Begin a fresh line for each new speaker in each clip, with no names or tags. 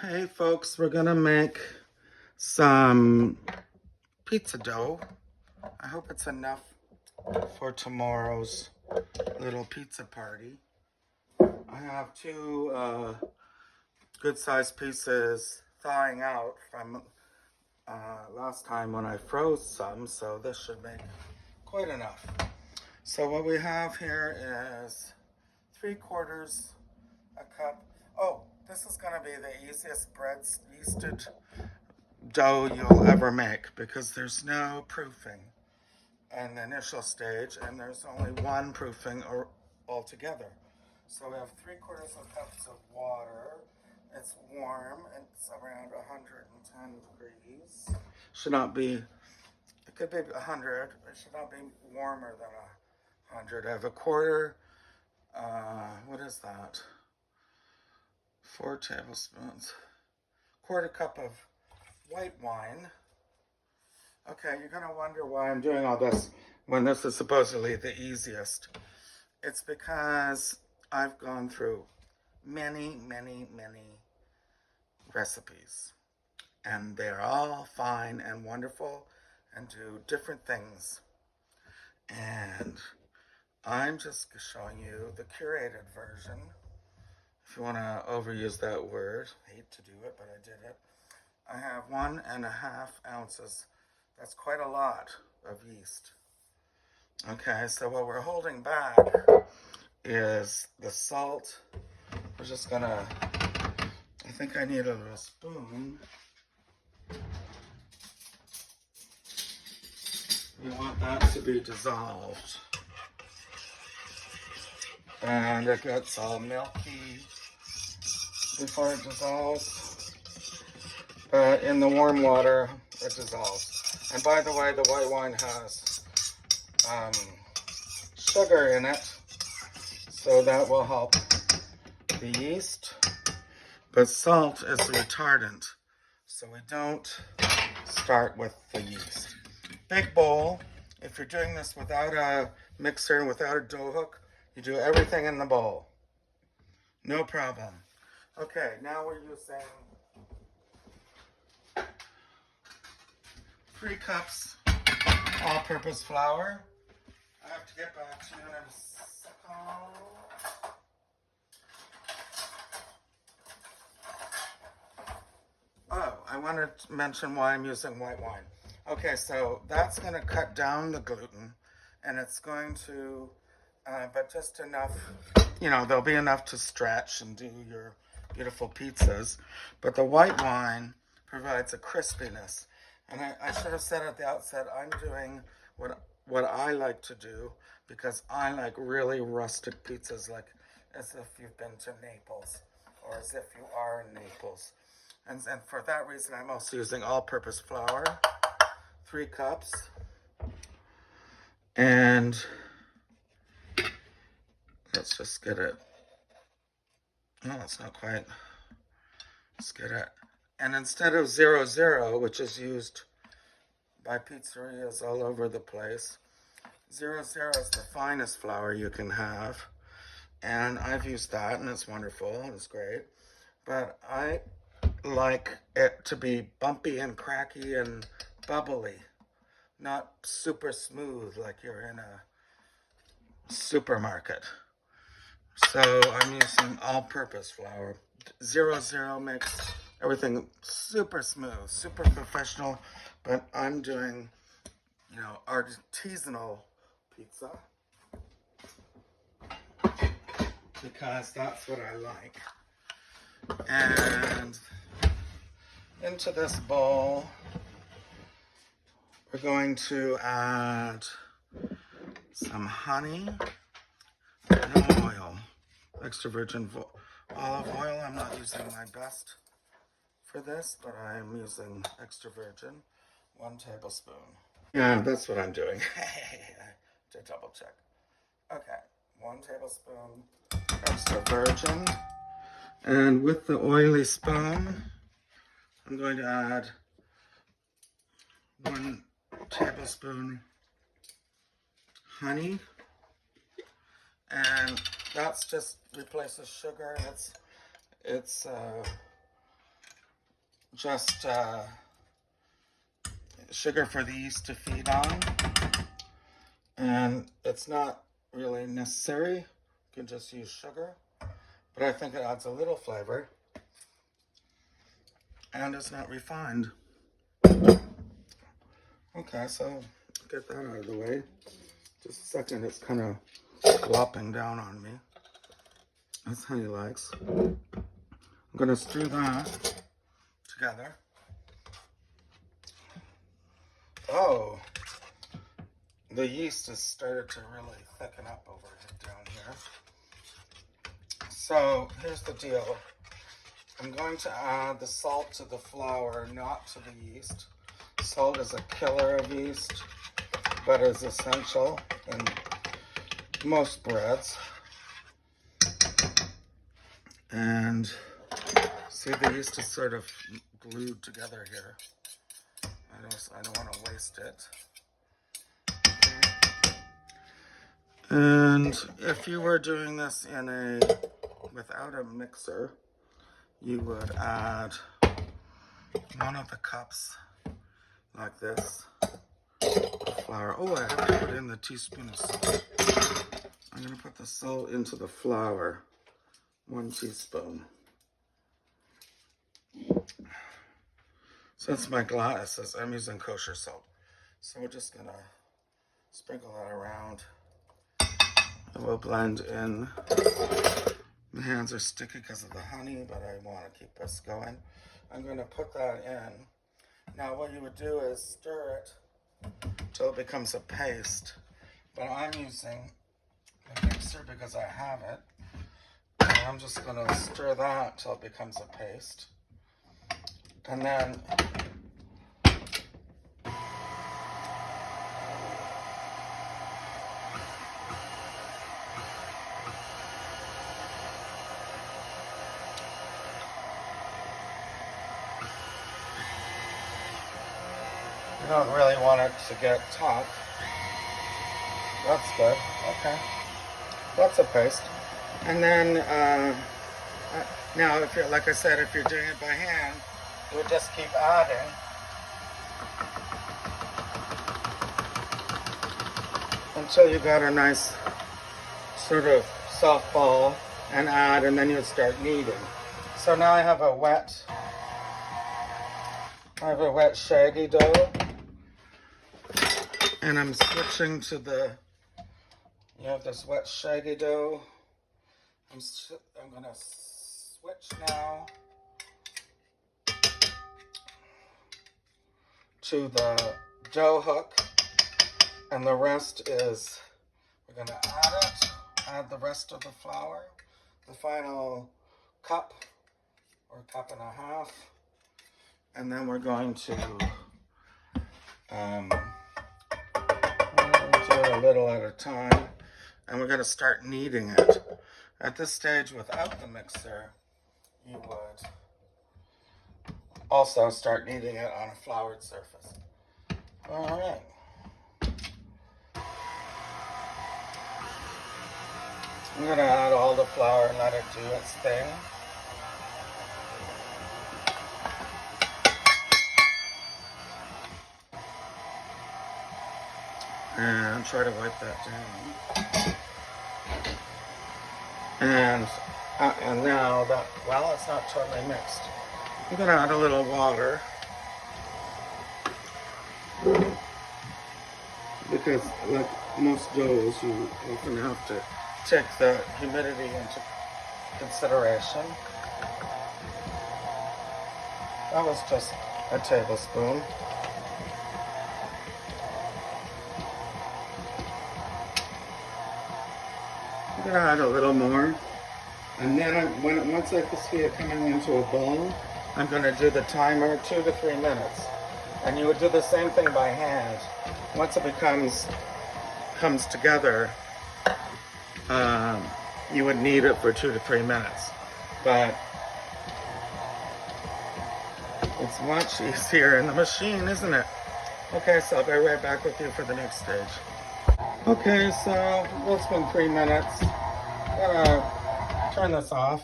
Hey folks, we're gonna make some pizza dough. I hope it's enough for tomorrow's little pizza party. I have two good-sized pieces thawing out from last time when I froze some, so this should make quite enough. So what we have here is 3/4 a cup. Oh, this is gonna be the easiest bread yeasted dough you'll ever make because there's no proofing in the initial stage and there's only one proofing altogether. So we have 3/4 cups of water. It's warm. It's around 110 degrees. Should not be, it could be 100. It should not be warmer than 100. I have a quarter, what is that? 4 tablespoons. Quarter cup of white wine. Okay, you're gonna wonder why I'm doing all this when this is supposedly the easiest. It's because I've gone through many recipes and they're all fine and wonderful and do different things. And I'm just showing you the curated version. If you want to overuse that word, I hate to do it, but I did it. I have 1.5 ounces. That's quite a lot of yeast. Okay, so what we're holding back is the salt. We're just gonna, I think I need a little spoon. We want that to be dissolved. And it gets all milky before it dissolves. But in the warm water, it dissolves. And by the way, the white wine has sugar in it, so that will help the yeast. But salt is the retardant, so we don't start with the yeast. Big bowl. If you're doing this without a mixer and without a dough hook, you do everything in the bowl. No problem. Okay, now we're using 3 cups all-purpose flour. I have to get back to you in a second. Oh, I wanted to mention why I'm using white wine. Okay, so that's going to cut down the gluten, and it's going to, but just enough, you know, there'll be enough to stretch and do your beautiful pizzas. But the white wine provides a crispiness. And I should have said at the outset, I'm doing what I like to do because I like really rustic pizzas, like as if you've been to Naples or as if you are in Naples. And for that reason, I'm also using all-purpose flour, 3 cups. And let's just get it. No, it's not quite. Let's get it. And instead of 00, which is used by pizzerias all over the place, 00 is the finest flour you can have. And I've used that, and it's wonderful, and it's great. But I like it to be bumpy and cracky and bubbly, not super smooth like you're in a supermarket. So I'm using all-purpose flour. 00 makes everything super smooth, super professional, but I'm doing, you know, artisanal pizza because that's what I like. And into this bowl, we're going to add some honey and oil, extra virgin olive oil. I'm not using my best for this, but I'm using extra virgin, 1 tablespoon. Yeah, that's what I'm doing. To double check. Okay, 1 tablespoon extra virgin. And with the oily spoon, I'm going to add 1 tablespoon honey. And that's just replaces sugar, and it's just sugar for the yeast to feed on. And it's not really necessary. You can just use sugar. But I think it adds a little flavor. And it's not refined. Okay, so get that out of the way. Just a second, it's kind of flopping down on me. As Honey likes. I'm going to stir that together. Oh, the yeast has started to really thicken up over down here. So here's the deal. I'm going to add the salt to the flour, not to the yeast. Salt is a killer of yeast, but is essential in most breads. And see, the yeast is sort of glued together here. I don't want to waste it. And if you were doing this without a mixer, you would add one of the cups like this of flour. Oh, I have to put in the teaspoon of salt. I'm going to put the salt into the flour. 1 teaspoon. Since my glasses, I'm using kosher salt. So we're just going to sprinkle that around. It will blend in. My hands are sticky because of the honey, but I want to keep this going. I'm going to put that in. Now what you would do is stir it until it becomes a paste. But I'm using a mixer because I have it. And I'm just going to stir that until it becomes a paste. And then you don't really want it to get tough. That's good. Okay. That's a paste. And then, now, if you're, like I said, if you're doing it by hand, you would just keep adding. Until you got a nice sort of soft ball and add, and then you'll start kneading. So now I have a wet shaggy dough. And I'm switching to you have this wet shaggy dough. I'm going to switch now to the dough hook, and the rest is, we're going to add the rest of the flour, the final cup or cup and a half, and then we're going to do it a little at a time, and we're going to start kneading it. At this stage, without the mixer, you would also start kneading it on a floured surface. All right. I'm going to add all the flour and let it do its thing. And try to wipe that down. And now that, well, it's not totally mixed. I'm going to add a little water. Because like most doughs, you often have to take the humidity into consideration. That was just a tablespoon. I'm going to add a little more. And then once I can see it coming into a ball, I'm going to do the timer 2 to 3 minutes. And you would do the same thing by hand. Once it comes together, you would knead it for 2 to 3 minutes. But it's much easier in the machine, isn't it? Okay, so I'll be right back with you for the next stage. Okay, so it's been 3 minutes. I'm gonna turn this off.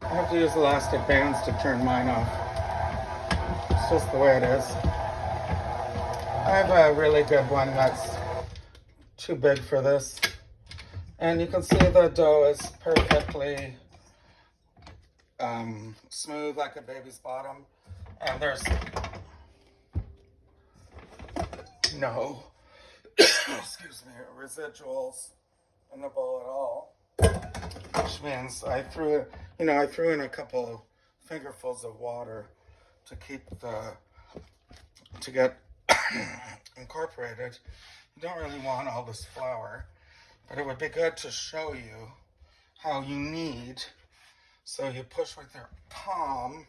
I have to use elastic bands to turn mine off. It's just the way it is. I have a really good one that's too big for this. And you can see the dough is perfectly smooth like a baby's bottom. And there's no, excuse me, residuals in the bowl at all. Which means I threw in a couple fingerfuls of water to get incorporated. You don't really want all this flour, but it would be good to show you how you knead. So you push with your palm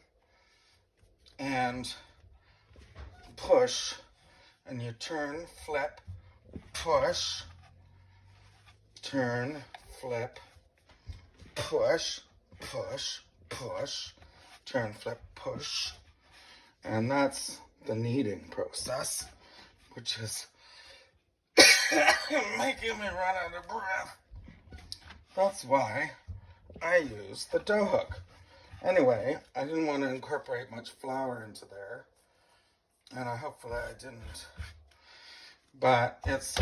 and push, and you turn, flip, push, turn, flip, push, push, push, turn, flip, push. And that's the kneading process, which is making me run out of breath. That's why I use the dough hook. Anyway, I didn't want to incorporate much flour into there, and hopefully I didn't. But it's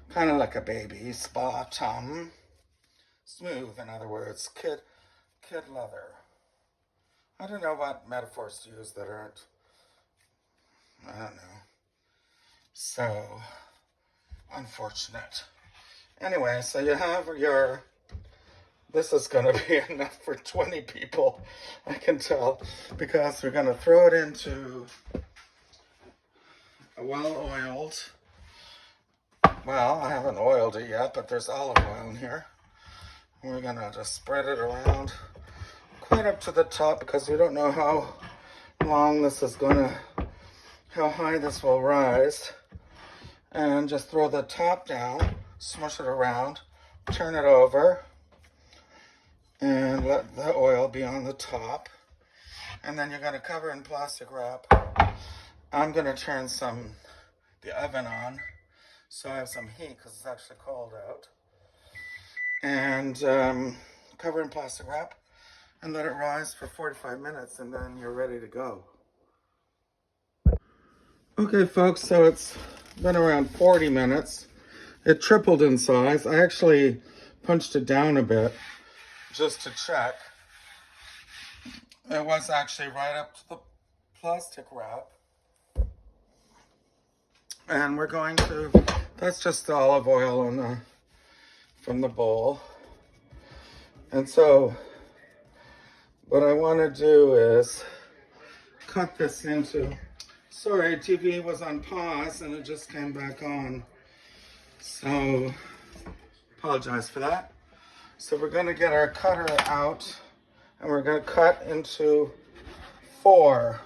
kind of like a baby's bottom. Smooth, in other words, kid leather. I don't know what metaphors to use that aren't, I don't know, so unfortunate. Anyway, so you have your, this is going to be enough for 20 people, I can tell, because we're going to throw it into a well-oiled, well, I haven't oiled it yet, but there's olive oil in here. We're going to just spread it around quite up to the top, because we don't know how long this is going to, how high this will rise. And just throw the top down, smush it around, turn it over, and let the oil be on the top. And then you're going to cover in plastic wrap. I'm going to turn the oven on, so I have some heat, because it's actually cold out. And cover in plastic wrap, and let it rise for 45 minutes, and then you're ready to go. Okay, folks, so it's been around 40 minutes. It tripled in size. I actually punched it down a bit just to check. It was actually right up to the plastic wrap. And we're going to, that's just the olive oil from the bowl. And so what I want to do is cut this into, sorry, TV was on pause and it just came back on. So, apologize for that. So we're going to get our cutter out and we're going to cut into 4.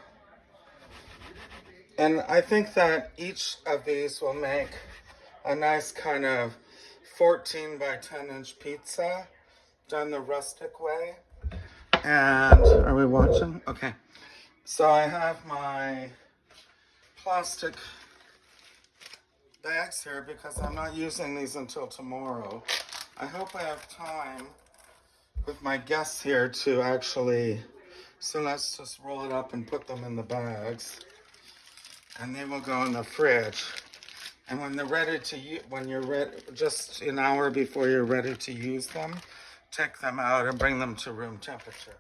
And I think that each of these will make a nice kind of 14 by 10 inch pizza done the rustic way. And are we watching? Okay. So I have my plastic bags here because I'm not using these until tomorrow. I hope I have time with my guests here to actually, so let's just roll it up and put them in the bags. And they will go in the fridge. And when they're ready to when you're ready, just an hour before you're ready to use them, take them out and bring them to room temperature.